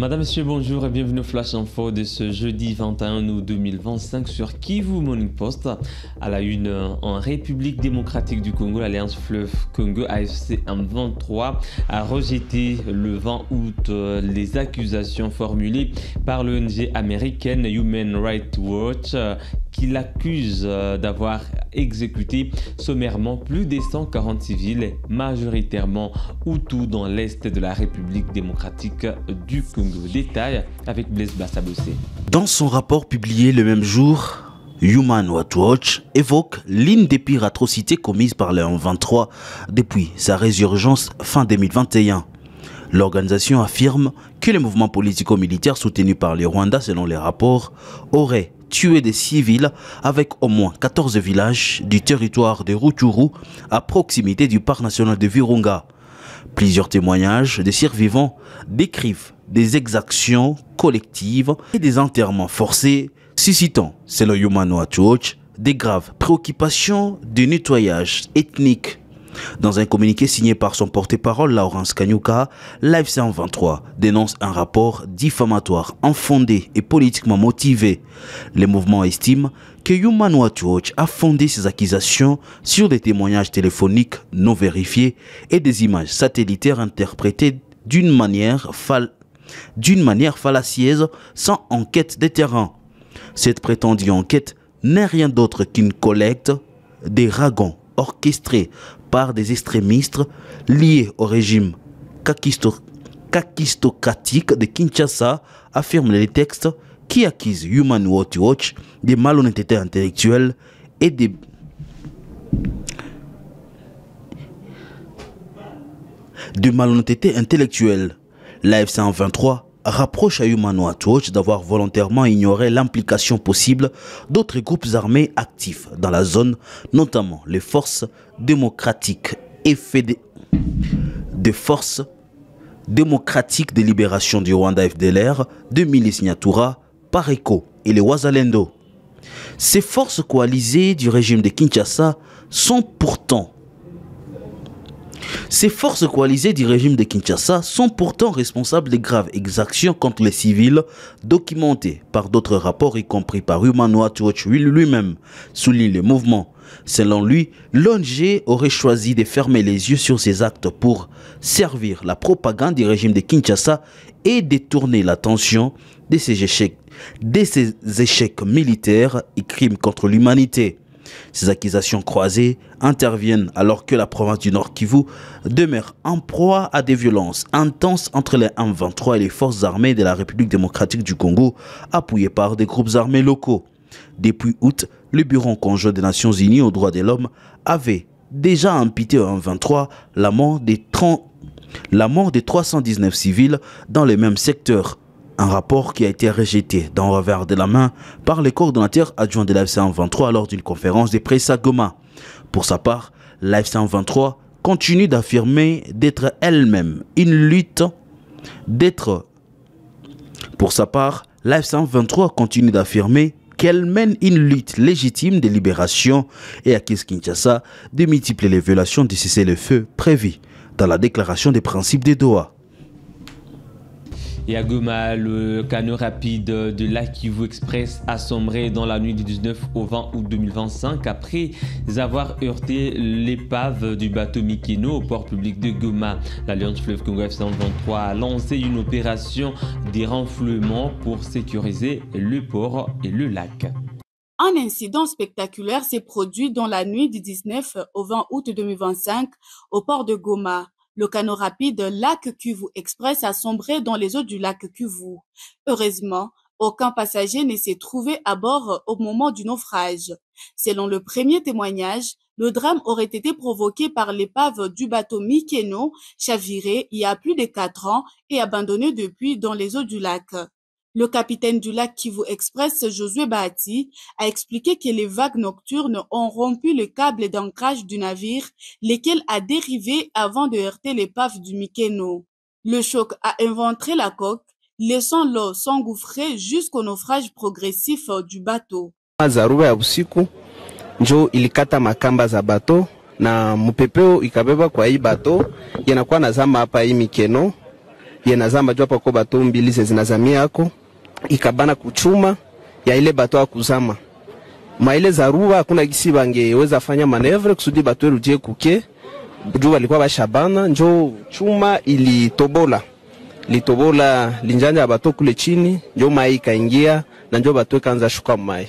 Madame, Monsieur, bonjour et bienvenue au Flash Info de ce jeudi 21 août 2025 sur Kivu Morning Post. À la une, en République démocratique du Congo, l'Alliance Fleuve Congo AFC M23 a rejeté le 20 août les accusations formulées par l'ONG américaine Human Rights Watch qui l'accuse d'avoir exécuté sommairement plus de 140 civils, majoritairement Hutus dans l'est de la République démocratique du Congo. Détail avec Blaise Bassabossé. Dans son rapport publié le même jour, Human Rights Watch évoque l'une des pires atrocités commises par le M23 depuis sa résurgence fin 2021. L'organisation affirme que les mouvements politico-militaires soutenus par le Rwanda, selon les rapports, auraient tué des civils avec au moins 14 villages du territoire de Rutshuru à proximité du parc national de Virunga. Plusieurs témoignages de survivants décrivent des exactions collectives et des enterrements forcés, suscitant, selon Human Rights Watch, des graves préoccupations de nettoyage ethnique. Dans un communiqué signé par son porte-parole, Laurence Kanyuka, l'AFC M23 dénonce un rapport diffamatoire, infondé et politiquement motivé. Les mouvements estiment que Human Rights Watch a fondé ses accusations sur des témoignages téléphoniques non vérifiés et des images satellitaires interprétées d'une manière fallacieuse sans enquête de terrain. Cette prétendue enquête n'est rien d'autre qu'une collecte des ragons orchestrés par des extrémistes liés au régime kakistocratique de Kinshasa, affirment les textes qui accusent Human Rights Watch de malhonnêteté intellectuelle et de malhonnêteté intellectuelle. L'AFC M23 rapproche à Human Rights Watch d'avoir volontairement ignoré l'implication possible d'autres groupes armés actifs dans la zone, notamment les forces démocratiques et des forces démocratiques de libération du Rwanda FDLR, de milices Nyatura, Pareko et les Wazalendo. Ces forces coalisées du régime de Kinshasa sont pourtant responsables de graves exactions contre les civils documentées par d'autres rapports, y compris par Human Rights Watch lui-même, souligne le mouvement. Selon lui, l'ONG aurait choisi de fermer les yeux sur ces actes pour servir la propagande du régime de Kinshasa et détourner l'attention de ces échecs militaires et crimes contre l'humanité. Ces accusations croisées interviennent alors que la province du Nord Kivu demeure en proie à des violences intenses entre les M23 et les forces armées de la République démocratique du Congo, appuyées par des groupes armés locaux. Depuis août, le Bureau conjoint des Nations Unies aux droits de l'homme avait déjà imputé au M23 la mort de 319 civils dans le même secteur. Un rapport qui a été rejeté d'un revers de la main par le coordonnateur adjoint de l'AFC M23 lors d'une conférence de presse à Goma. Pour sa part, l'AFC M23 continue d'affirmer d'être elle-même une lutte qu'elle mène une lutte légitime de libération et accuse Kinshasa de multiples les violations du cessez-le-feu prévues dans la déclaration des principes de Doha. Et à Goma, le canot rapide de Lac Kivu Express a sombré dans la nuit du 19 au 20 août 2025 après avoir heurté l'épave du bateau Mikeno au port public de Goma. L'Alliance Fleuve Congo AFC M23 a lancé une opération de renflouement pour sécuriser le port et le lac. Un incident spectaculaire s'est produit dans la nuit du 19 au 20 août 2025 au port de Goma. Le canot rapide Lac Kivu Express a sombré dans les eaux du lac Kivu. Heureusement, aucun passager ne s'est trouvé à bord au moment du naufrage. Selon le premier témoignage, le drame aurait été provoqué par l'épave du bateau Mikeno, chaviré il y a plus de 4 ans et abandonné depuis dans les eaux du lac. Le capitaine du lac Kivu Express, Josué Bahati, a expliqué que les vagues nocturnes ont rompu le câble d'ancrage du navire, lequel a dérivé avant de heurter l'épave du Mikeno. Le choc a inventé la coque, laissant l'eau s'engouffrer jusqu'au naufrage progressif du bateau. Zaruba ya usiku njo ilikata makamba za bato na mupepeo ikabeba kwa hii bato yanakuwa nazama hapa hii Mikeno yenazama jua pako bato mbili zinazamia yako ikabana kuchuma ya ile bato ya kuzama maile zaruba hakuna gisi bangeweza fanya manevre kusudi bato erudie kuke jua walikuwa bashabana njo chuma ilitobola linjanja bato kule chini njo mai ikaingia na njo bato kaanza shuka mai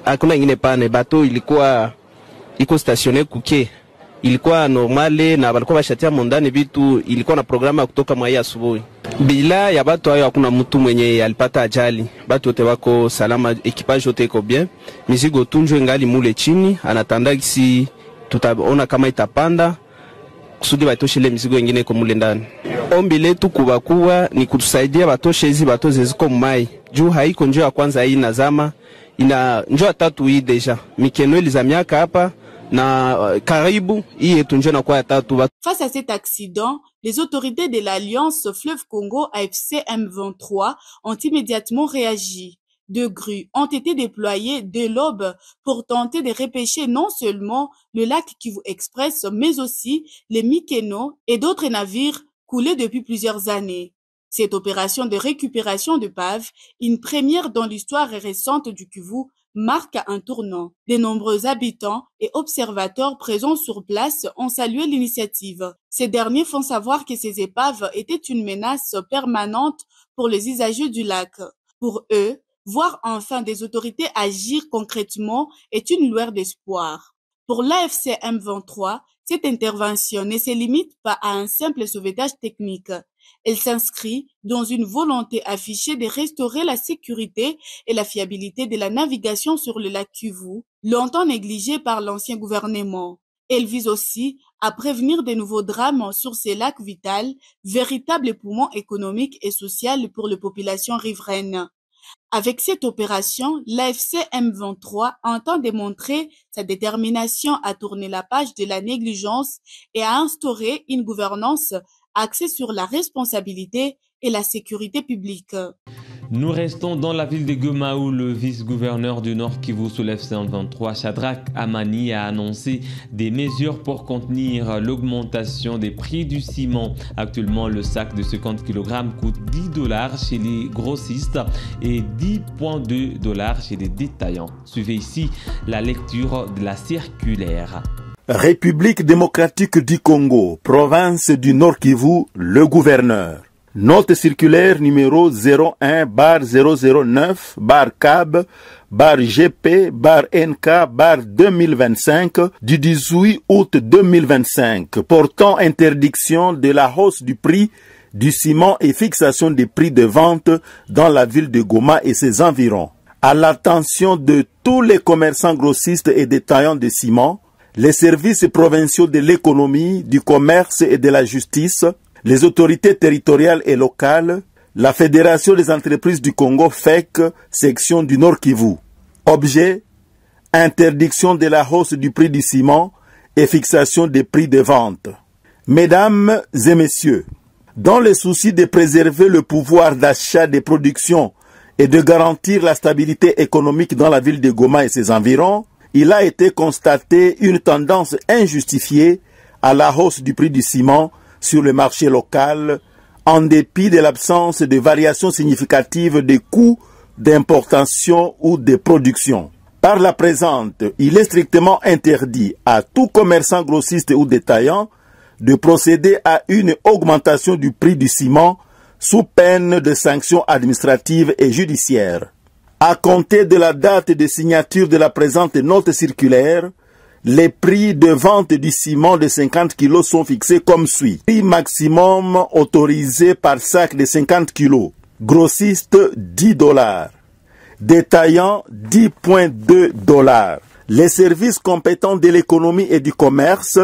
hakuna ingine pane bato ilikuwa iko statione kuke ilikuwa normale na walikuwa bashatia mondani vitu ilikuwa na programa kutoka mwai asubuhi bila ya bato hayo hakuna mtu mwenye alipata ajali bato wote wako salama equipage yote iko bien mizigo tunjo ingali mule chini anatanda kisi tutaona kama itapanda kusudi batoshe ile mizigo nyingine iko mule ndani ombi letu kubakuwa ni kutusaidia batoshe hizi bato zeziko mai juu haiko njoo ya kwanza hii nazama ina njoo ya tatu hii deja mikeno za miaka hapa na karibu hii yetu njoo na kwa ya tatu. Face à cet accident, les autorités de l'Alliance Fleuve Congo AFC M23 ont immédiatement réagi. 2 grues ont été déployées dès l'aube pour tenter de repêcher non seulement le lac Kivu Express, mais aussi les Mikeno et d'autres navires coulés depuis plusieurs années. Cette opération de récupération d'épaves, une première dans l'histoire récente du Kivu, marque un tournant. De nombreux habitants et observateurs présents sur place ont salué l'initiative. Ces derniers font savoir que ces épaves étaient une menace permanente pour les usagers du lac. Pour eux, voir enfin des autorités agir concrètement est une lueur d'espoir. Pour l'AFC M23, cette intervention ne se limite pas à un simple sauvetage technique. Elle s'inscrit dans une volonté affichée de restaurer la sécurité et la fiabilité de la navigation sur le lac Kivu, longtemps négligée par l'ancien gouvernement. Elle vise aussi à prévenir de nouveaux drames sur ces lacs vitals, véritables poumons économiques et sociaux pour les populations riveraines. Avec cette opération, l'AFC M23 entend démontrer sa détermination à tourner la page de la négligence et à instaurer une gouvernance axée sur la responsabilité et la sécurité publique. Nous restons dans la ville de Goma où le vice-gouverneur du Nord Kivu sous l'AFC M23, Shadrach Amani, a annoncé des mesures pour contenir l'augmentation des prix du ciment. Actuellement, le sac de 50 kg coûte $10 chez les grossistes et $10,2 chez les détaillants. Suivez ici la lecture de la circulaire. République démocratique du Congo, province du Nord Kivu, le gouverneur. Note circulaire numéro 01-009-CAB-GP-NK-2025 du 18 août 2025 portant interdiction de la hausse du prix du ciment et fixation des prix de vente dans la ville de Goma et ses environs. À l'attention de tous les commerçants grossistes et détaillants de ciment, les services provinciaux de l'économie, du commerce et de la justice, les autorités territoriales et locales, la Fédération des entreprises du Congo FEC, section du Nord Kivu. Objet, interdiction de la hausse du prix du ciment et fixation des prix de vente. Mesdames et messieurs, dans le souci de préserver le pouvoir d'achat des productions et de garantir la stabilité économique dans la ville de Goma et ses environs, il a été constaté une tendance injustifiée à la hausse du prix du ciment sur le marché local, en dépit de l'absence de variations significatives des coûts d'importation ou de production. Par la présente, il est strictement interdit à tout commerçant grossiste ou détaillant de procéder à une augmentation du prix du ciment sous peine de sanctions administratives et judiciaires. À compter de la date de signature de la présente note circulaire, les prix de vente du ciment de 50 kg sont fixés comme suit. Prix maximum autorisé par sac de 50 kg. Grossiste, $10. Détaillant, $10,2. Les services compétents de l'économie et du commerce,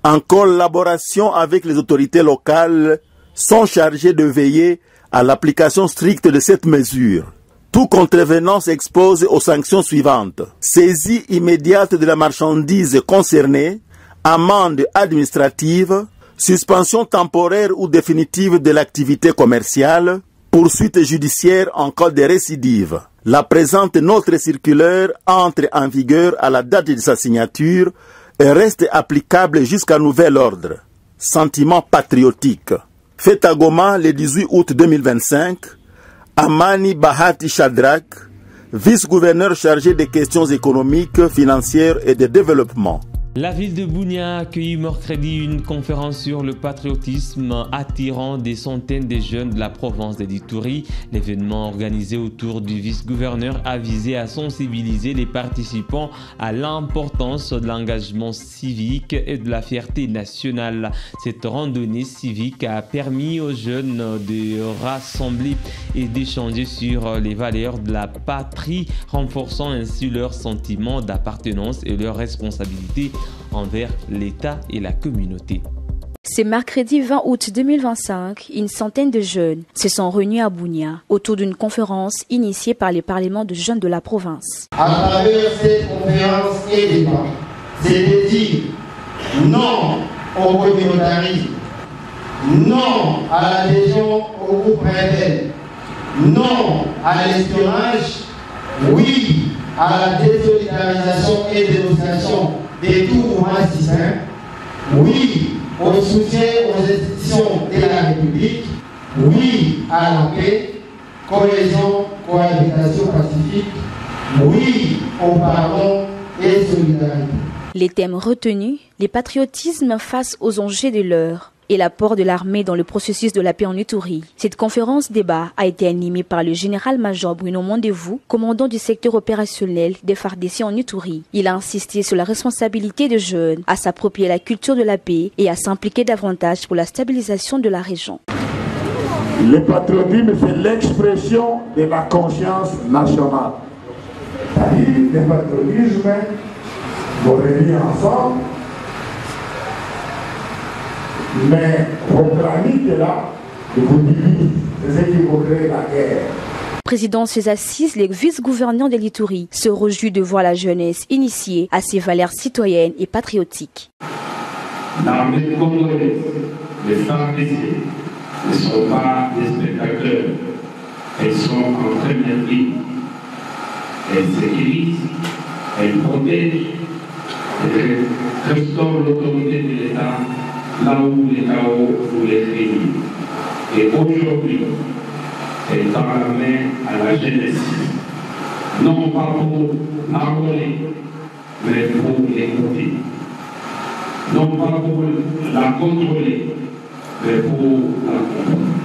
en collaboration avec les autorités locales, sont chargés de veiller à l'application stricte de cette mesure. Tout contrevenant s'expose aux sanctions suivantes. Saisie immédiate de la marchandise concernée, amende administrative, suspension temporaire ou définitive de l'activité commerciale, poursuite judiciaire en cas de récidive. La présente note circulaire entre en vigueur à la date de sa signature et reste applicable jusqu'à nouvel ordre. Sentiment patriotique. Fait à Goma le 18 août 2025, Amani Bahati Shadrach, vice-gouverneur chargé des questions économiques, financières et de développement. La ville de Bunia a accueilli mercredi une conférence sur le patriotisme attirant des centaines de jeunes de la province de l'Ituri. L'événement organisé autour du vice-gouverneur a visé à sensibiliser les participants à l'importance de l'engagement civique et de la fierté nationale. Cette randonnée civique a permis aux jeunes de rassembler et d'échanger sur les valeurs de la patrie, renforçant ainsi leur sentiment d'appartenance et leur responsabilité envers l'État et la communauté. C'est mercredi 20 août 2025, une centaine de jeunes se sont réunis à Bunia autour d'une conférence initiée par les parlements de jeunes de la province. À travers cette conférence et débat, c'est de dire non au communautarisme, non à l'adhésion au groupe rebelle, non à l'espionnage, oui à la désolidarisation et dénonciation des tout mouvements citoyens, oui au soutien aux institutions de la République, oui à la paix, cohésion, cohabitation pacifique, oui au pardon et solidarité. Les thèmes retenus, les patriotismes face aux enjeux de l'heure et l'apport de l'armée dans le processus de la paix en Ituri. Cette conférence débat a été animée par le général-major Bruno Mondevou, commandant du secteur opérationnel des FARDC en Ituri. Il a insisté sur la responsabilité des jeunes à s'approprier la culture de la paix et à s'impliquer davantage pour la stabilisation de la région. Le patriotisme, c'est l'expression de la conscience nationale. C'est-à-dire le patriotisme, vous réunissez ensemble, mais proclamer là, vous divisez, c'est ce qui vous crée la guerre. Président de ces assises, le vice-gouverneur de l'Ituri se réjouit de voir la jeunesse initiée à ses valeurs citoyennes et patriotiques. L'armée congolaise, les FARDC, ne sont pas des spectateurs, elles sont en première ligne. Elles sécurisent, elles protègent, elles restaurent l'autorité de l'État là où les chaos voulaient réunir. Et aujourd'hui, elle tend la main à la jeunesse, non pas pour l'enrôler, mais pour l'écouter. Non pas pour la contrôler, mais pour la comprendre.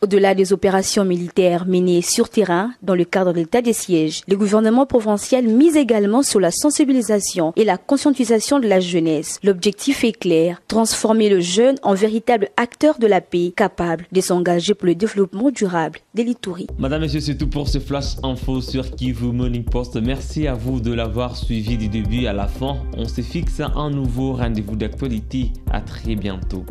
Au-delà des opérations militaires menées sur terrain dans le cadre de l'état des sièges, le gouvernement provincial mise également sur la sensibilisation et la conscientisation de la jeunesse. L'objectif est clair, transformer le jeune en véritable acteur de la paix, capable de s'engager pour le développement durable de l'Ituri. Madame, Messieurs, c'est tout pour ce flash info sur Kivu Morning Post. Merci à vous de l'avoir suivi du début à la fin. On se fixe un nouveau rendez-vous d'actualité. À très bientôt.